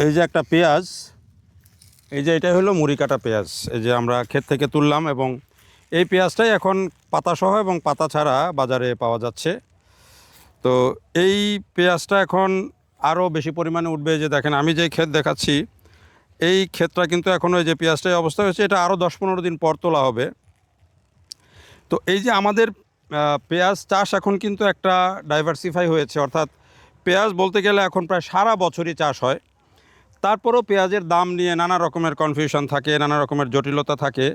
এই যে একটা পেঁয়াজ, এই যে এটা হলো মুড়ি কাটা পেঁয়াজ, এই যে আমরা ক্ষেত থেকে তুললাম এবং এই পেঁয়াজটাই এখন পাতাসহ এবং পাতা ছাড়া বাজারে পাওয়া যাচ্ছে। তো এই পেঁয়াজটা এখন আরও বেশি পরিমাণে উঠবে। যে দেখেন আমি যে ক্ষেত দেখাচ্ছি, এই ক্ষেতটা কিন্তু এখন ওই যে পেঁয়াজটাই অবস্থা হয়েছে, এটা আরও 10-15 দিন পর তোলা হবে। তো এই যে আমাদের পেঁয়াজ চাষ এখন কিন্তু একটা ডাইভার্সিফাই হয়েছে, অর্থাৎ পেঁয়াজ বলতে গেলে এখন প্রায় সারা বছরই চাষ হয়। তারপরেও পেঁয়াজের দাম নিয়ে নানা রকমের কনফিউশন থাকে, নানা রকমের জটিলতা থাকে।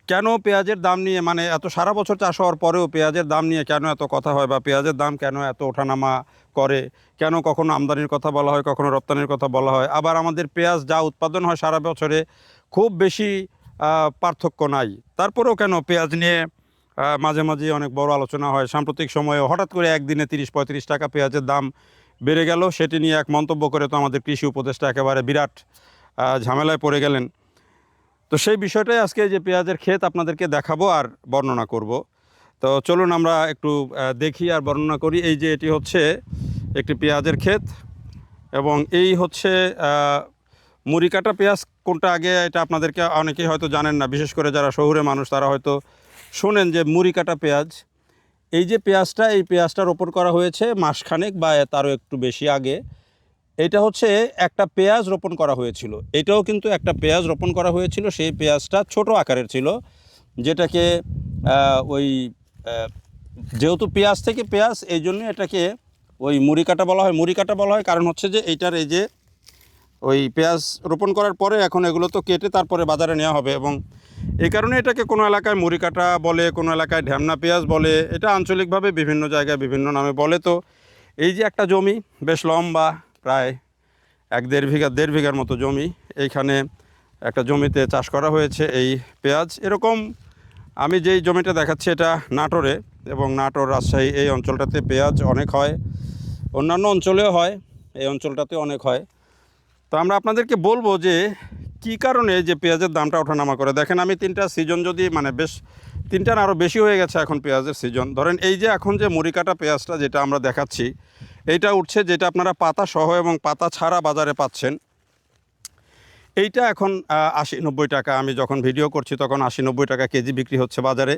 কেন পেঁয়াজের দাম নিয়ে, মানে এত সারা বছর চাষ হওয়ার পরেও পেঁয়াজের দাম নিয়ে কেন এত কথা হয়, বা পেঁয়াজের দাম কেন এত ওঠানামা করে, কেন কখনো আমদানির কথা বলা হয়, কখনো রপ্তানির কথা বলা হয়। আবার আমাদের পেঁয়াজ যা উৎপাদন হয় সারা বছরে খুব বেশি পার্থক্য নাই, তারপরেও কেন পেঁয়াজ নিয়ে মাঝে মাঝে অনেক বড় আলোচনা হয়। সাম্প্রতিক সময়ে হঠাৎ করে একদিনে 30-35 টাকা পেঁয়াজের দাম বেড়ে গেল, সেটি নিয়ে এক মন্তব্য করে তো আমাদের কৃষি উপদেষ্টা একেবারে বিরাট ঝামেলায় পড়ে গেলেন। তো সেই বিষয়টাই আজকে যে পেঁয়াজের ক্ষেত আপনাদেরকে দেখাবো আর বর্ণনা করব। তো চলুন আমরা একটু দেখি আর বর্ণনা করি। এই যে এটি হচ্ছে একটি পেঁয়াজের ক্ষেত এবং এই হচ্ছে মুড়ি কাটা পেঁয়াজ। কোনটা আগে এটা আপনাদেরকে অনেকেই হয়তো জানেন না, বিশেষ করে যারা শহুরে মানুষ তারা হয়তো শোনেন যে মুড়ি কাটা পেঁয়াজ। এই যে পেঁয়াজটা, এই পেঁয়াজটা রোপণ করা হয়েছে মাসখানেক বা তারও একটু বেশি আগে। এটা হচ্ছে একটা পেঁয়াজ রোপণ করা হয়েছিল, এটাও কিন্তু একটা পেঁয়াজ রোপণ করা হয়েছিল। সেই পেঁয়াজটা ছোট আকারের ছিল, যেটাকে ওই যেহেতু পেঁয়াজ থেকে পেঁয়াজ, এই জন্য এটাকে ওই মুড়ি কাটা বলা হয়। মুড়ি কাটা বলা হয় কারণ হচ্ছে যে এইটার এই যে ওই পেঁয়াজ রোপণ করার পরে এখন এগুলো তো কেটে তারপরে বাজারে নেওয়া হবে, এবং এই কারণে এটাকে কোনো এলাকায় মুড়ি কাটা বলে, কোনো এলাকায় ঢ্যামনা পেঁয়াজ বলে। এটা আঞ্চলিকভাবে বিভিন্ন জায়গায় বিভিন্ন নামে বলে। তো এই যে একটা জমি বেশ লম্বা, প্রায় 1-1.5 বিঘার মতো জমি, এইখানে একটা জমিতে চাষ করা হয়েছে এই পেঁয়াজ। এরকম আমি যেই জমিটা দেখাচ্ছি এটা নাটোরে, এবং নাটোর, রাজশাহী এই অঞ্চলটাতে পেঁয়াজ অনেক হয়, অন্যান্য অঞ্চলেও হয়, এই অঞ্চলটাতে অনেক হয়। তো আমরা আপনাদেরকে বলবো যে কী কারণে যে পেঁয়াজের দামটা ওঠানামা করে। দেখেন আমি 3টা সিজন, যদি মানে বেশ 3টার আরও বেশি হয়ে গেছে এখন পেঁয়াজের সিজন। ধরেন এই যে এখন যে মুড়ি কাটা পেঁয়াজটা যেটা আমরা দেখাচ্ছি, এইটা উঠছে, যেটা আপনারা পাতা সহ এবং পাতা ছাড়া বাজারে পাচ্ছেন। এইটা এখন 80-90 টাকা, আমি যখন ভিডিও করছি তখন 80-90 টাকা কেজি বিক্রি হচ্ছে বাজারে।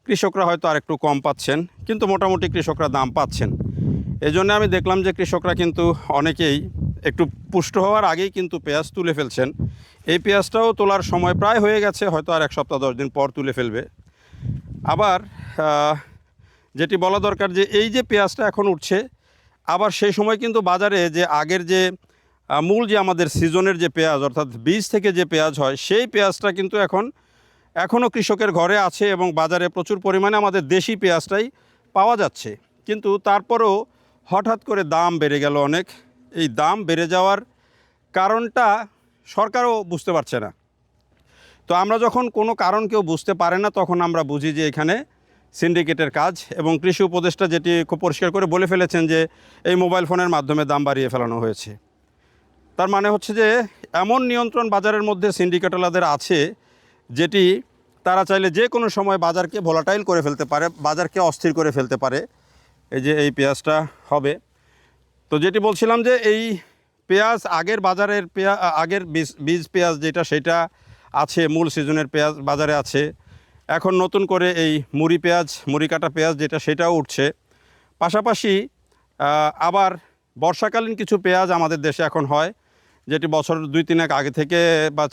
কৃষকরা হয়তো আর একটু কম পাচ্ছেন, কিন্তু মোটামুটি কৃষকরা দাম পাচ্ছেন। এই জন্য আমি দেখলাম যে কৃষকরা কিন্তু অনেকেই একটু পুষ্ট হওয়ার আগেই কিন্তু পেঁয়াজ তুলে ফেলছেন। এই পেঁয়াজটাও তোলার সময় প্রায় হয়ে গেছে, হয়তো আর 1 সপ্তাহ 10 দিন পর তুলে ফেলবে। আবার যেটি বলা দরকার, যে এই যে পেঁয়াজটা এখন উঠছে, আবার সেই সময় কিন্তু বাজারে যে আগের যে মূল যে আমাদের সিজনের যে পেঁয়াজ, অর্থাৎ বীজ থেকে যে পেঁয়াজ হয়, সেই পেঁয়াজটা কিন্তু এখনও কৃষকের ঘরে আছে এবং বাজারে প্রচুর পরিমাণে আমাদের দেশি পেঁয়াজটাই পাওয়া যাচ্ছে। কিন্তু তারপরেও হঠাৎ করে দাম বেড়ে গেল অনেক। এই দাম বেড়ে যাওয়ার কারণটা সরকারও বুঝতে পারছে না। তো আমরা যখন কোনো কারণ কেউ বুঝতে পারে না, তখন আমরা বুঝি যে এখানে সিন্ডিকেটের কাজ। এবং কৃষি উপদেষ্টা যেটি খুব পরিষ্কার করে বলে ফেলেছেন যে এই মোবাইল ফোনের মাধ্যমে দাম বাড়িয়ে ফেলানো হয়েছে। তার মানে হচ্ছে যে এমন নিয়ন্ত্রণ বাজারের মধ্যে সিন্ডিকেটওয়ালাদের আছে, যেটি তারা চাইলে যে কোনো সময় বাজারকে ভোলাটাইল করে ফেলতে পারে, বাজারকে অস্থির করে ফেলতে পারে। এই যে এই পেঁয়াজটা হবে। তো যেটি বলছিলাম যে এই পেঁয়াজ আগের বাজারের আগের বীজ পেঁয়াজ যেটা, সেটা আছে, মূল সিজনের পেঁয়াজ বাজারে আছে। এখন নতুন করে এই মুড়ি কাটা পেঁয়াজ যেটা, সেটাও উঠছে। পাশাপাশি আবার বর্ষাকালীন কিছু পেঁয়াজ আমাদের দেশে এখন হয়, যেটি বছর 2-3 আগে থেকে বা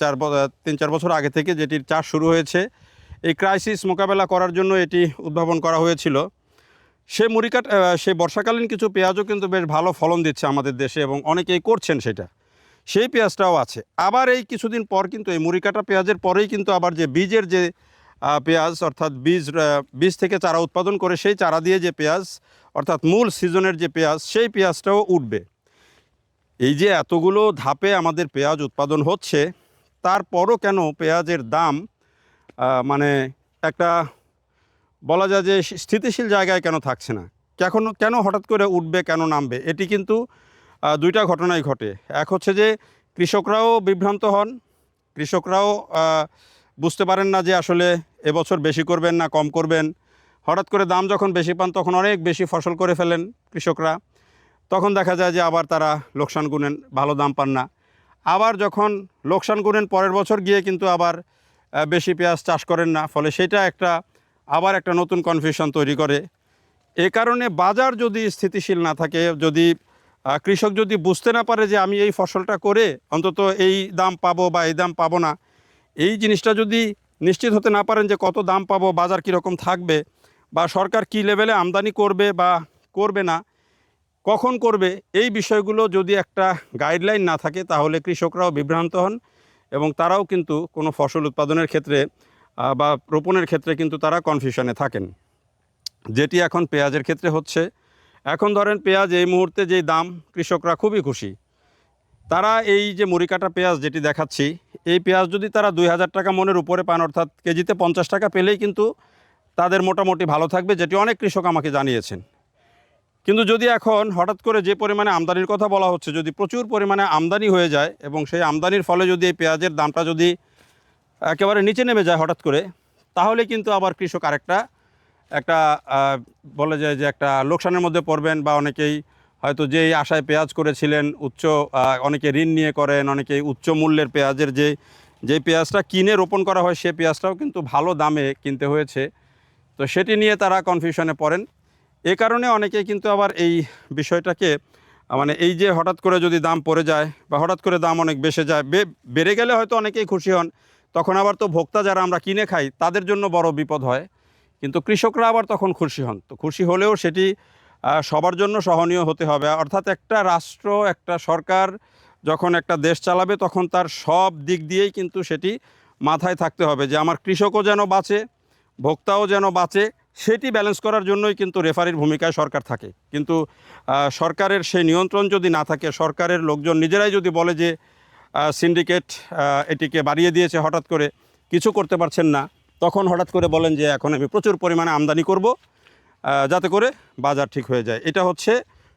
3-4 বছর আগে থেকে যেটির চাষ শুরু হয়েছে। এই ক্রাইসিস মোকাবেলা করার জন্য এটি উদ্ভাবন করা হয়েছিল। সেই বর্ষাকালীন কিছু পেঁয়াজও কিন্তু বেশ ভালো ফলন দিচ্ছে আমাদের দেশে, এবং অনেকেই করছেন সেটা। সেই পেঁয়াজটাও আছে। আবার এই কিছুদিন পর কিন্তু এই মুড়ি কাটা পেঁয়াজের পরেই কিন্তু আবার যে বীজের যে পেঁয়াজ, অর্থাৎ বীজ থেকে চারা উৎপাদন করে সেই চারা দিয়ে যে পেঁয়াজ, অর্থাৎ মূল সিজনের যে পেঁয়াজ, সেই পেঁয়াজটাও উঠবে। এই যে এতগুলো ধাপে আমাদের পেঁয়াজ উৎপাদন হচ্ছে, তারপরও কেন পেঁয়াজের দাম মানে একটা বলা যায় যে স্থিতিশীল জায়গায় কেন থাকছে না, কেন হঠাৎ করে উঠবে, কেন নামবে? এটি কিন্তু 2টা ঘটনাই ঘটে। এক হচ্ছে যে কৃষকরাও বিভ্রান্ত হন, কৃষকরাও বুঝতে পারেন না যে আসলে এবছর বেশি করবেন না কম করবেন। হঠাৎ করে দাম যখন বেশি পান, তখন অনেক বেশি ফসল করে ফেলেন কৃষকরা, তখন দেখা যায় যে আবার তারা লোকসান গুনেন, ভালো দাম পান না। আবার যখন লোকসান করেন পরের বছর গিয়ে কিন্তু আবার বেশি পেঁয়াজ চাষ করেন না, ফলে সেটা আবার একটা নতুন কনফিউশন তৈরি করে। এ কারণে বাজার যদি স্থিতিশীল না থাকে, যদি কৃষক যদি বুঝতে না পারে যে আমি এই ফসলটা করে অন্তত এই দাম পাবো বা এই দাম পাবো না, এই জিনিসটা যদি নিশ্চিত হতে না পারেন যে কত দাম পাবো, বাজার কীরকম থাকবে, বা সরকার কী লেভেলে আমদানি করবে বা করবে না, কখন করবে, এই বিষয়গুলো যদি একটা গাইডলাইন না থাকে তাহলে কৃষকরাও বিভ্রান্ত হন এবং তারাও কিন্তু কোনো ফসল উৎপাদনের ক্ষেত্রে বা রোপণের ক্ষেত্রে কিন্তু তারা কনফিউশনে থাকেন, যেটি এখন পেঁয়াজের ক্ষেত্রে হচ্ছে। এখন ধরেন পেঁয়াজ এই মুহূর্তে যেই দাম, কৃষকরা খুবই খুশি। তারা এই যে মুড়ি কাটা পেঁয়াজ যেটি দেখাচ্ছি, এই পেঁয়াজ যদি তারা 2000 টাকা মনের উপরে পান, অর্থাৎ কেজিতে 50 টাকা পেলেই কিন্তু তাদের মোটামুটি ভালো থাকবে, যেটি অনেক কৃষক আমাকে জানিয়েছেন। কিন্তু যদি এখন হঠাৎ করে যে পরিমাণে আমদানির কথা বলা হচ্ছে, যদি প্রচুর পরিমাণে আমদানি হয়ে যায় এবং সেই আমদানির ফলে যদি এই পেঁয়াজের দামটা যদি একেবারে নিচে নেমে যায় হঠাৎ করে, তাহলে কিন্তু আবার কৃষক একটা বলে যায় যে একটা লোকসানের মধ্যে পড়বেন, বা অনেকেই হয়তো যেই আশায় পেঁয়াজ করেছিলেন, অনেকে ঋণ নিয়ে করেন, অনেকেই উচ্চ মূল্যের পেঁয়াজের যেই পেঁয়াজটা কিনে রোপণ করা হয় সে পেঁয়াজটাও কিন্তু ভালো দামে কিনতে হয়েছে, তো সেটি নিয়ে তারা কনফিউশনে পড়েন। এ কারণে অনেকেই কিন্তু আবার এই বিষয়টাকে মানে এই যে হঠাৎ করে যদি দাম পড়ে যায় বা হঠাৎ করে দাম অনেক বেড়ে গেলে হয়তো অনেকেই খুশি হন, তখন আবার তো ভোক্তা যারা আমরা কিনে খাই তাদের জন্য বড় বিপদ হয়, কিন্তু কৃষকরা আবার তখন খুশি হন। তো খুশি হলেও সেটি সবার জন্য সহনীয় হতে হবে। অর্থাৎ একটা রাষ্ট্র, একটা সরকার যখন একটা দেশ চালাবে তখন তার সব দিক দিয়েই কিন্তু সেটি মাথায় থাকতে হবে যে আমার কৃষকও যেন বাঁচে, ভোক্তাও যেন বাঁচে, সেটি ব্যালেন্স করার জন্যই কিন্তু রেফারির ভূমিকায় সরকার থাকে। কিন্তু সরকারের সেই নিয়ন্ত্রণ যদি না থাকে, সরকারের লোকজন নিজেরাই যদি বলে যে সিন্ডিকেট এটিকে বাড়িয়ে দিয়েছে, হঠাৎ করে কিছু করতে পারছেন না, তখন হঠাৎ করে বলেন যে এখন আমি প্রচুর পরিমাণে আমদানি করব যাতে করে বাজার ঠিক হয়ে যায়। এটা হচ্ছে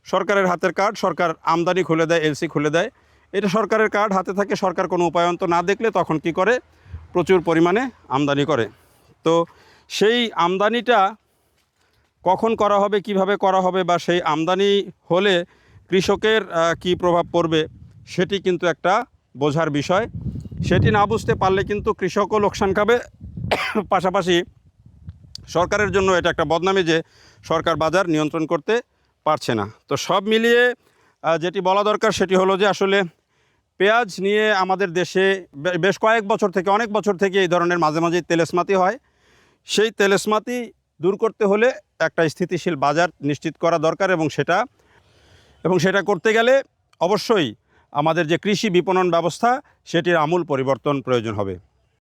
সরকারের হাতের কার্ড, সরকার আমদানি খুলে দেয়, এলসি খুলে দেয়, এটা সরকারের কার্ড হাতে থাকে। সরকার কোনো উপায়ন্ত না দেখলে তখন কি করে, প্রচুর পরিমাণে আমদানি করে। তো সেই আমদানিটা কখন করা হবে, কিভাবে করা হবে, বা সেই আমদানি হলে কৃষকের কি প্রভাব পড়বে, সেটি কিন্তু একটা বোঝার বিষয়। সেটি না বুঝতে পারলে কিন্তু কৃষকও লোকসান খাবে, পাশাপাশি সরকারের জন্য এটা একটা বদনামি যে সরকার বাজার নিয়ন্ত্রণ করতে পারছে না। তো সব মিলিয়ে যেটি বলা দরকার সেটি হলো যে আসলে পেঁয়াজ নিয়ে আমাদের দেশে বেশ অনেক বছর থেকে এই ধরনের মাঝে মাঝে তেলেসমাতি হয়। সেই তেলেসমাতি দূর করতে হলে একটা স্থিতিশীল বাজার নিশ্চিত করা দরকার, এবং সেটা করতে গেলে অবশ্যই আমাদের যে কৃষি বিপণন ব্যবস্থা সেটির আমূল পরিবর্তন প্রয়োজন হবে।